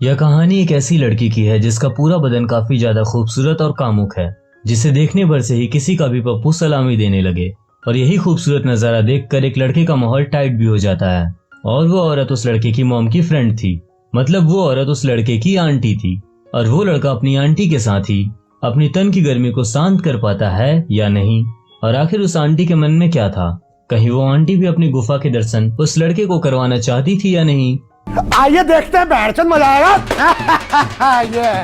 यह कहानी एक ऐसी लड़की की है जिसका पूरा बदन काफी ज्यादा खूबसूरत और कामुक है, जिसे देखने भर से ही किसी का भी पप्पू सलामी देने लगे। और यही खूबसूरत नजारा देखकर एक लड़के का माहौल टाइट भी हो जाता है। और वो औरत उस लड़के की मॉम की फ्रेंड थी, मतलब वो औरत उस लड़के की आंटी थी। और वो लड़का अपनी आंटी के साथ ही अपनी तन की गर्मी को शांत कर पाता है या नहीं। और आखिर उस आंटी के मन में क्या था? कहीं वो आंटी भी अपनी गुफा के दर्शन उस लड़के को करवाना चाहती थी या नहीं? आइए देखते हैं, बैठचंद मजा आएगा। ये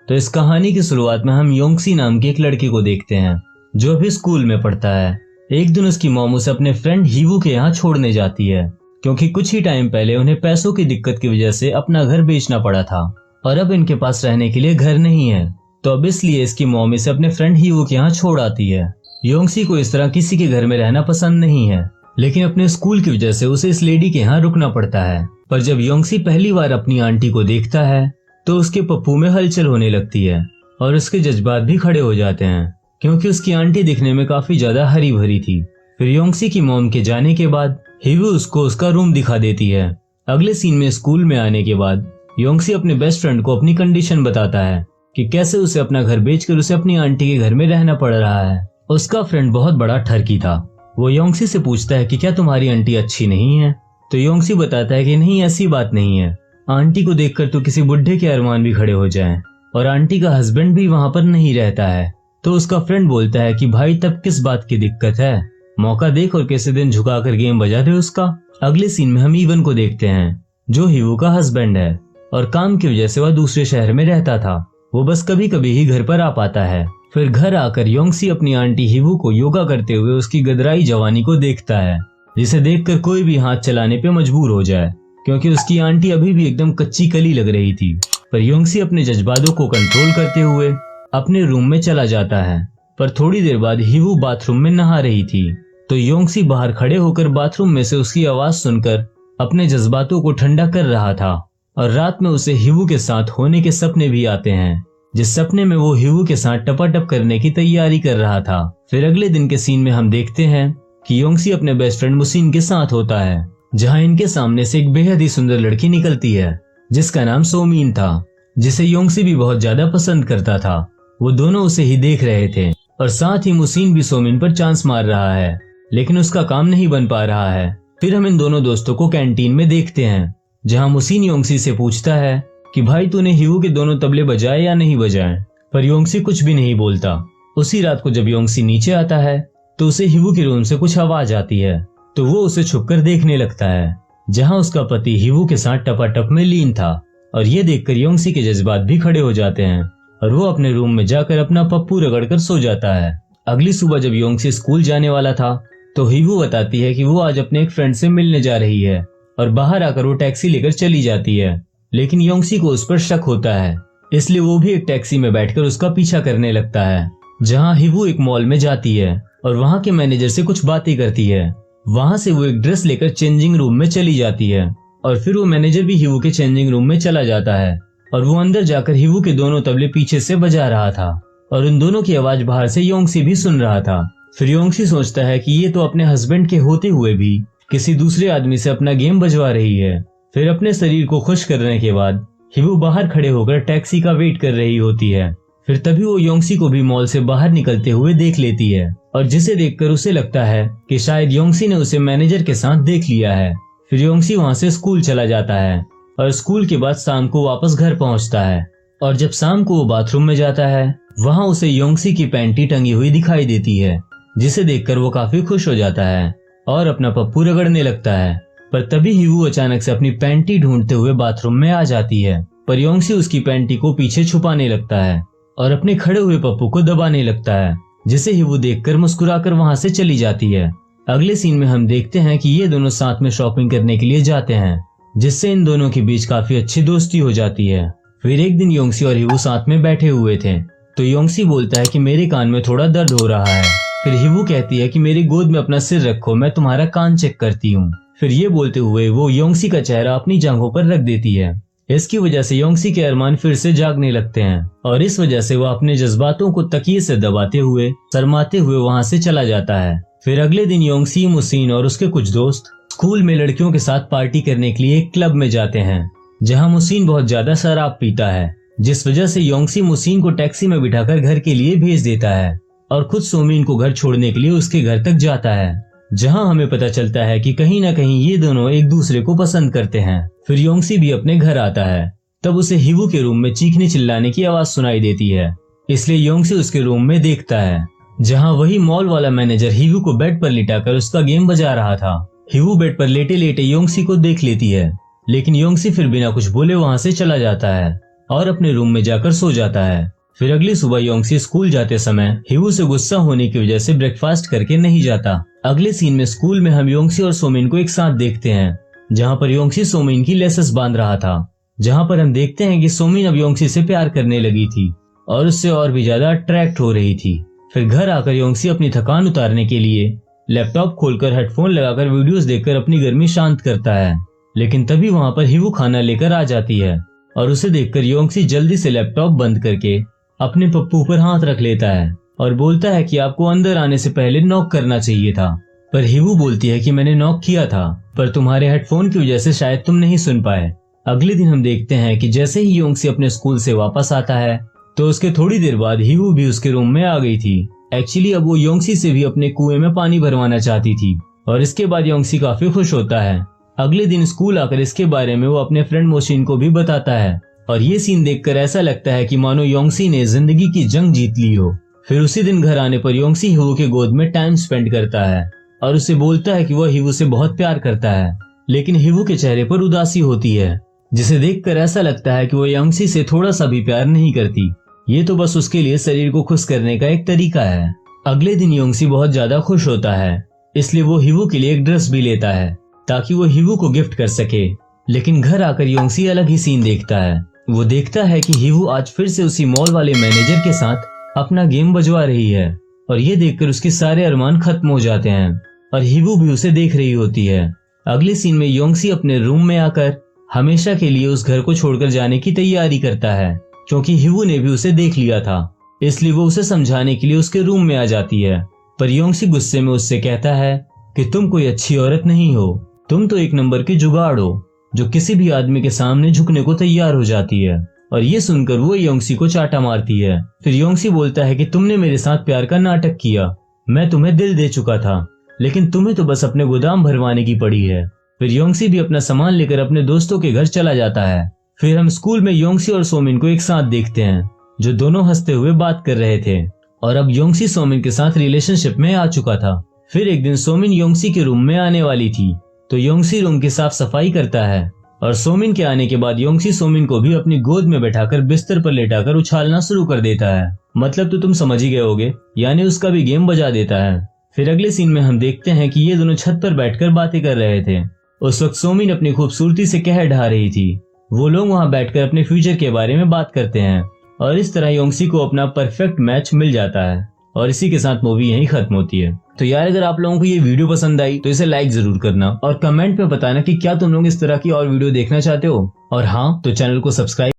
तो इस कहानी की शुरुआत में हम योंगसी नाम के एक लड़के को देखते हैं जो अभी स्कूल में पढ़ता है। एक दिन उसकी मॉम उसे अपने फ्रेंड हीवू के यहाँ छोड़ने जाती है, क्योंकि कुछ ही टाइम पहले उन्हें पैसों की दिक्कत की वजह से अपना घर बेचना पड़ा था और अब इनके पास रहने के लिए घर नहीं है। तो अब इसलिए इसकी मॉम इसे अपने फ्रेंड हीवू के यहाँ छोड़ आती है। योंगसी को इस तरह किसी के घर में रहना पसंद नहीं है, लेकिन अपने स्कूल की वजह से उसे इस लेडी के यहाँ रुकना पड़ता है। पर जब योंगसी पहली बार अपनी आंटी को देखता है तो उसके पप्पू में हलचल होने लगती है और उसके जज्बात भी खड़े हो जाते हैं, क्योंकि उसकी आंटी दिखने में काफी ज्यादा हरी भरी थी। फिर योंगसी की मॉम के जाने के बाद हीवू उसको उसका रूम दिखा देती है। अगले सीन में स्कूल में आने के बाद योंगसी अपने बेस्ट फ्रेंड को अपनी कंडीशन बताता है कि कैसे उसे अपना घर बेचकर उसे अपनी आंटी के घर में रहना पड़ रहा है। उसका फ्रेंड बहुत बड़ा ठरकी था। वो योंगसी से पूछता है कि क्या तुम्हारी आंटी अच्छी नहीं है? तो योंगसी बताता है कि नहीं, ऐसी बात नहीं है। आंटी को देखकर तो किसी बुढ़े के अरमान भी खड़े हो जाएं, और आंटी का हस्बैंड भी वहां पर नहीं रहता है। तो उसका फ्रेंड बोलता है कि भाई तब किस बात की दिक्कत है, मौका देख और किसी दिन झुकाकर गेम बजा दे उसका। अगले सीन में हम इवन को देखते हैं जो हीवू का हस्बैंड है और काम की वजह से वह दूसरे शहर में रहता था। वो बस कभी कभी ही घर पर आ पाता है। फिर घर आकर योंगसी अपनी आंटी हीवू को योगा करते हुए उसकी गदराई जवानी को देखता है, जिसे देखकर कोई भी हाथ चलाने पे मजबूर हो जाए, क्योंकि उसकी आंटी अभी भी एकदम कच्ची कली लग रही थी। पर योंगसी अपने जज्बातों को कंट्रोल करते हुए अपने रूम में चला जाता है। पर थोड़ी देर बाद हीवू बाथरूम में नहा रही थी, तो योंगसी बाहर खड़े होकर बाथरूम में से उसकी आवाज सुनकर अपने जज्बातों को ठंडा कर रहा था। और रात में उसे हीवू के साथ होने के सपने भी आते हैं, जिस सपने में वो हीवू के साथ टपाटप करने की तैयारी कर रहा था। फिर अगले दिन के सीन में हम देखते हैं कि योंगसी अपने बेस्ट फ्रेंड मुसीन के साथ होता है, जहां इनके सामने से एक बेहद ही सुंदर लड़की निकलती है जिसका नाम सोमीन था, जिसे योंगसी भी बहुत ज्यादा पसंद करता था। वो दोनों उसे ही देख रहे थे और साथ ही मुसीन भी सोमीन पर चांस मार रहा है, लेकिन उसका काम नहीं बन पा रहा है। फिर हम इन दोनों दोस्तों को कैंटीन में देखते हैं, जहां मुसीन योंगसी से पूछता है कि भाई तूने हीवू के दोनों तबले बजाए या नहीं बजाए, पर योंगसी कुछ भी नहीं बोलता। उसी रात को जब योंगसी नीचे आता है तो उसे हीवू के रूम से कुछ आवाज आती है, तो वो उसे छुपकर देखने लगता है, जहां उसका पति हीवू के साथ टपाटप में लीन था। और ये देखकर योंगसी के जज्बात भी खड़े हो जाते हैं और वो अपने रूम में जाकर अपना पप्पू रगड़कर सो जाता है। अगली सुबह जब योंगसी स्कूल जाने वाला था तो हीवू बताती है कि वो आज अपने एक फ्रेंड से मिलने जा रही है, और बाहर आकर वो टैक्सी लेकर चली जाती है। लेकिन योंगसी को उस पर शक होता है, इसलिए वो भी एक टैक्सी में बैठकर उसका पीछा करने लगता है, जहां हीवू एक मॉल में जाती है और वहां के मैनेजर से कुछ बातें करती है। वहां से वो एक ड्रेस लेकर चेंजिंग रूम में चली जाती है और फिर वो मैनेजर भी हीवू के चेंजिंग रूम में चला जाता है और वो अंदर जाकर हीवू के दोनों तबले पीछे से बजा रहा था और उन दोनों की आवाज बाहर से योंगसी भी सुन रहा था। फिर योंगसी सोचता है कि ये तो अपने हस्बैंड के होते हुए भी किसी दूसरे आदमी से अपना गेम बजवा रही है। फिर अपने शरीर को खुश करने के बाद हीवू बाहर खड़े होकर टैक्सी का वेट कर रही होती है। फिर तभी वो योंगसी को भी मॉल से बाहर निकलते हुए देख लेती है, और जिसे देखकर उसे लगता है कि शायद योंगसी ने उसे मैनेजर के साथ देख लिया है। फिर योंगसी वहां से स्कूल चला जाता है और स्कूल के बाद शाम को वापस घर पहुंचता है। और जब शाम को वो बाथरूम में जाता है, वहां उसे योंगसी की पैंटी टंगी हुई दिखाई देती है, जिसे देखकर वो काफी खुश हो जाता है और अपना पप्पू रगड़ने लगता है। पर तभी हीवू अचानक से अपनी पैंटी ढूंढते हुए बाथरूम में आ जाती है, पर योंगसी उसकी पैंटी को पीछे छुपाने लगता है और अपने खड़े हुए पप्पू को दबाने लगता है, जिसे हीवू देखकर मुस्कुराकर वहां से चली जाती है। अगले सीन में हम देखते हैं कि ये दोनों साथ में शॉपिंग करने के लिए जाते हैं, जिससे इन दोनों के बीच काफी अच्छी दोस्ती हो जाती है। फिर एक दिन योंगसी और हीवू साथ में बैठे हुए थे, तो योंगसी बोलता है कि मेरे कान में थोड़ा दर्द हो रहा है। फिर हीवू कहती है कि मेरी गोद में अपना सिर रखो, मैं तुम्हारा कान चेक करती हूँ। फिर ये बोलते हुए वो योंगसी का चेहरा अपनी जांघों पर रख देती है। इसकी वजह से योंगसी के अरमान फिर से जागने लगते हैं और इस वजह से वो अपने जज्बातों को तकिए से दबाते हुए शर्माते हुए वहां से चला जाता है। फिर अगले दिन योंगसी, मुसीन और उसके कुछ दोस्त स्कूल में लड़कियों के साथ पार्टी करने के लिए एक क्लब में जाते हैं जहां मुसीन बहुत ज्यादा शराब पीता है, जिस वजह से योंगसी मुसीन को टैक्सी में बिठाकर घर के लिए भेज देता है और खुद सोमिन को घर छोड़ने के लिए उसके घर तक जाता है, जहां हमें पता चलता है कि कहीं ना कहीं ये दोनों एक दूसरे को पसंद करते हैं। फिर योंगसी भी अपने घर आता है, तब उसे हिवू के रूम में चीखने चिल्लाने की आवाज सुनाई देती है, इसलिए योंगसी उसके रूम में देखता है जहां वही मॉल वाला मैनेजर हिवू को बेड पर लिटाकर उसका गेम बजा रहा था। हिवू बेड पर लेटे लेटे योंगसी को देख लेती है, लेकिन योंगसी फिर बिना कुछ बोले वहां से चला जाता है और अपने रूम में जाकर सो जाता है। फिर अगली सुबह योंगसी स्कूल जाते समय हिवू से गुस्सा होने की वजह से ब्रेकफास्ट करके नहीं जाता। अगले सीन में स्कूल में हम योंगसी और सोमिन को एक साथ देखते हैं, जहां पर योंगसी सोमिन की लेसेस बांध रहा था, जहां पर हम देखते हैं कि सोमिन अब योंगसी से प्यार करने लगी थी और उससे और भी ज्यादा अट्रैक्ट हो रही थी। फिर घर आकर योंगसी अपनी थकान उतारने के लिए लैपटॉप खोलकर हेडफोन लगाकर वीडियोस देखकर अपनी गर्मी शांत करता है, लेकिन तभी वहां पर हिवू खाना लेकर आ जाती है और उसे देखकर योंगसी जल्दी से लैपटॉप बंद करके अपने पप्पू पर हाथ रख लेता है और बोलता है कि आपको अंदर आने से पहले नॉक करना चाहिए था। पर हिवू बोलती है कि मैंने नॉक किया था, पर तुम्हारे हेडफोन की वजह से शायद तुम नहीं सुन पाए। अगले दिन हम देखते हैं कि जैसे ही योंगसी अपने स्कूल से वापस आता है तो उसके थोड़ी देर बाद हिवू भी उसके रूम में आ गई थी। एक्चुअली अब वो योंगसी से भी अपने कुएं में पानी भरवाना चाहती थी और इसके बाद योंगसी काफी खुश होता है। अगले दिन स्कूल आकर इसके बारे में वो अपने फ्रेंड मोशिन को भी बताता है और ये सीन देखकर ऐसा लगता है कि मानो योंगसी ने जिंदगी की जंग जीत ली हो। फिर उसी दिन घर आने पर योंगसी हिवू के गोद में टाइम स्पेंड करता है और उसे बोलता है कि वह हिवू से बहुत प्यार करता है, लेकिन हिवू के चेहरे पर उदासी होती है, जिसे देखकर ऐसा लगता है कि वो योंगसी से थोड़ा सा भी प्यार नहीं करती। ये तो बस उसके लिए शरीर को खुश करने का एक तरीका है। अगले दिन योंगसी बहुत ज्यादा खुश होता है, इसलिए वो हिवू के लिए एक ड्रेस भी लेता है ताकि वो हिवू को गिफ्ट कर सके। लेकिन घर आकर योंगसी अलग ही सीन देखता है। वो देखता है कि हिवू आज फिर से उसी मॉल वाले मैनेजर के साथ अपना गेम बजवा रही है और ये देखकर उसके सारे अरमान खत्म हो जाते हैं और हिवू भी उसे देख रही होती है। अगले सीन में योंगसी अपने रूम में आकर हमेशा के लिए उस घर को छोड़कर जाने की तैयारी करता है, क्योंकि हिवू ने भी उसे देख लिया था, इसलिए वो उसे समझाने के लिए उसके रूम में आ जाती है। पर योंगसी गुस्से में उससे कहता है कि तुम कोई अच्छी औरत नहीं हो, तुम तो एक नंबर की जुगाड़ हो जो किसी भी आदमी के सामने झुकने को तैयार हो जाती है। और ये सुनकर वो योंगसी को चाटा मारती है। फिर योंगसी बोलता है कि तुमने मेरे साथ प्यार का नाटक किया, मैं तुम्हें दिल दे चुका था, लेकिन तुम्हें तो बस अपने गोदाम भरवाने की पड़ी है। फिर योंगसी भी अपना सामान लेकर अपने दोस्तों के घर चला जाता है। फिर हम स्कूल में योंगसी और सोमिन को एक साथ देखते हैं, जो दोनों हंसते हुए बात कर रहे थे और अब योंगसी सोमिन के साथ रिलेशनशिप में आ चुका था। फिर एक दिन सोमिन योंगसी के रूम में आने वाली थी, तो योंगसी रूम की साफ सफाई करता है और सोमिन के आने के बाद योंगसी सोमिन को भी अपनी गोद में बैठाकर बिस्तर पर लेटाकर उछालना शुरू कर देता है। मतलब तो तुम समझ ही गए होगे, यानी उसका भी गेम बजा देता है। फिर अगले सीन में हम देखते हैं कि ये दोनों छत पर बैठकर बातें कर रहे थे। उस वक्त सोमिन अपनी खूबसूरती से कहर ढा रही थी। वो लोग वहाँ बैठकर अपने फ्यूचर के बारे में बात करते हैं और इस तरह योंगसी को अपना परफेक्ट मैच मिल जाता है और इसी के साथ मूवी यहीं खत्म होती है। तो यार, अगर आप लोगों को ये वीडियो पसंद आई तो इसे लाइक जरूर करना और कमेंट में बताना कि क्या तुम लोग इस तरह की और वीडियो देखना चाहते हो, और हाँ तो चैनल को सब्सक्राइब